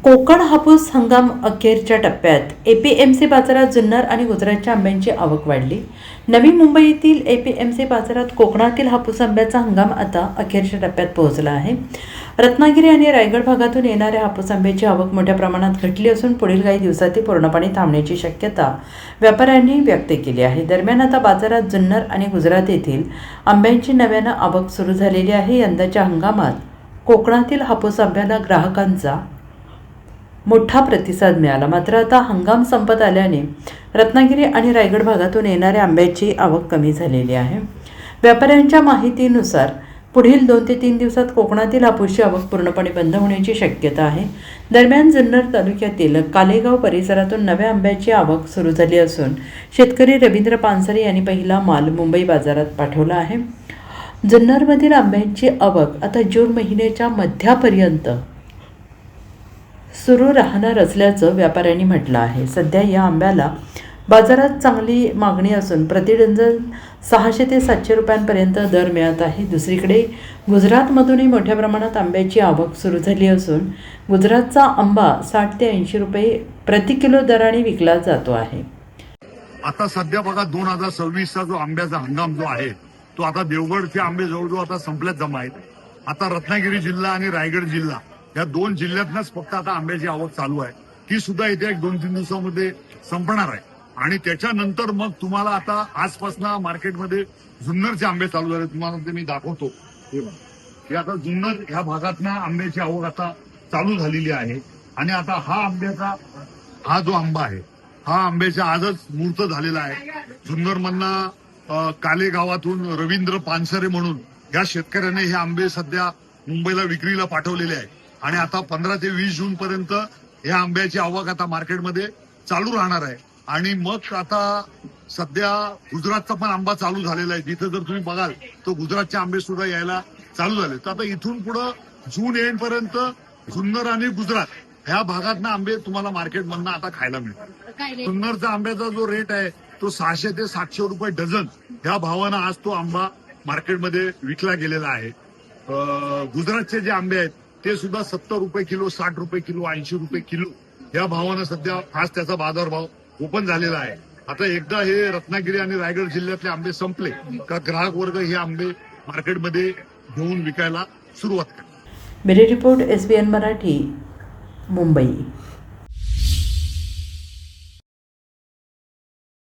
कोकण हापूस हंगाम अखेरच्या टप्प्यात एपीएमसी बाजारात जुन्नर आणि गुजरातच्या आंब्यांची आवक वाढली। नवी मुंबईतील एपीएमसी बाजारात कोकणातील हापूस आंब्याचा हंगाम आता अखेरच्या टप्प्यात पोहोचला आहे। रत्नागिरी आणि रायगड भागातून येणाऱ्या हापूस आंब्याची आवक मोठ्या प्रमाणात घटली असून पुढील काही दिवसात ती पूर्णपणे थांबण्याची शक्यता व्यापाऱ्यांनी व्यक्त केली आहे। दरम्यान आता बाजारात जुन्नर आणि गुजरात येथील आंब्यांची नव्यानं आवक सुरू झालेली आहे। यंदाच्या हंगामात कोकणातील हापूस आंब्याला ग्राहकांचा मोठा प्रतिसाद मिळाला। मात्र आता हंगाम संपत आल्याने रत्नागिरी आणि रायगड भागातून येणाऱ्या आंब्याची आवक कमी झालेली आहे। व्यापाऱ्यांच्या माहितीनुसार पुढील 2 ते 3 दिवसात कोकणातील हापूसची आवक पूर्णपणे बंद होण्याची शक्यता आहे। दरम्यान जुन्नर तालुक्यातील कालेगाव परिसरातून नव्या आंब्याची आवक सुरू झाली असून शेतकरी रवींद्र पानसरे यांनी पहिला माल मुंबई बाजारात पाठवला आहे। जुन्नरमधील आंब्यांची आवक आता जून महिन्याच्या मध्यापर्यंत सुरू राहणार असल्याचं व्यापाऱ्यांनी म्हटलं आहे। सध्या या आंब्याला बाजारात चांगली मागणी असून प्रति डझन 600 ते 700 रुपयांपर्यंत दर मिळत आहे। दुसरीकडे गुजरातमधूनही मोठ्या प्रमाणात आंब्याची आवक सुरू झाली असून गुजरातचा आंबा 60 ते 80 रुपये प्रति किलो दराने विकला जातो आहे। आता सध्या बघा 2026चा जो आंब्याचा हंगाम जो आहे तो आता देवगडचे आंबे जवळजवळ आता संपल्यात जमा आहेत। आता रत्नागिरी जिल्हा आणि रायगड जिल्हा या 2 जिल्ह्यातनच फक्त आता आंब्याची आवक चालू आहे। ती सुद्धा येत्या 1-2-3 दिवसामध्ये संपणार आहे आणि त्याच्यानंतर मग तुम्हाला आता आजपासून मार्केटमध्ये जुन्नरचे आंबे चालू झाले। तुम्हाला ते मी दाखवतो। हे आता जुन्नर ह्या भागातनं आंब्याची आवक आता चालू झालेली आहे आणि आता हा जो आंबा आहे हा आंब्याच्या आजच मुहूर्त झालेला आहे। जुन्नरमधनं काले गावातून रवींद्र पानसरे म्हणून या शेतकऱ्याने हे आंबे सध्या मुंबईला विक्रीला पाठवलेले आहे आणि आता 15 ते 20 जून पर्यंत या आंब्याची आवक आता मार्केटमध्ये चालू राहणार आहे। आणि मग आता सध्या गुजरातचा पण आंबा चालू झालेला आहे। जिथे जर तुम्ही बघाल तर गुजरातचे आंबे सुद्धा यायला चालू झाले। तर आता इथून पुढे जून एंडपर्यंत जुन्नर आणि गुजरात ह्या भागातनं आंबे तुम्हाला मार्केटमधनं आता खायला मिळतात। जुन्नरचा आंब्याचा जो रेट आहे तो 600 ते 700 रुपये डझन ह्या भावानं आज तो आंबा मार्केटमध्ये विकला गेलेला आहे। गुजरातचे जे आंबे आहेत ते सुद्धा 70 रुपये किलो, 60 रुपये किलो, 80 रुपये किलो या भावानं सध्या आज त्याचा बाजारभाव ओपन झालेला आहे। आता एकदा हे रत्नागिरी आणि रायगड जिल्ह्यातले आंबे संपले का ग्राहक वर्ग हे आंबे मार्केटमध्ये घेऊन विकायला सुरुवात करतात। Bureau report SBN Marathi, Mumbai.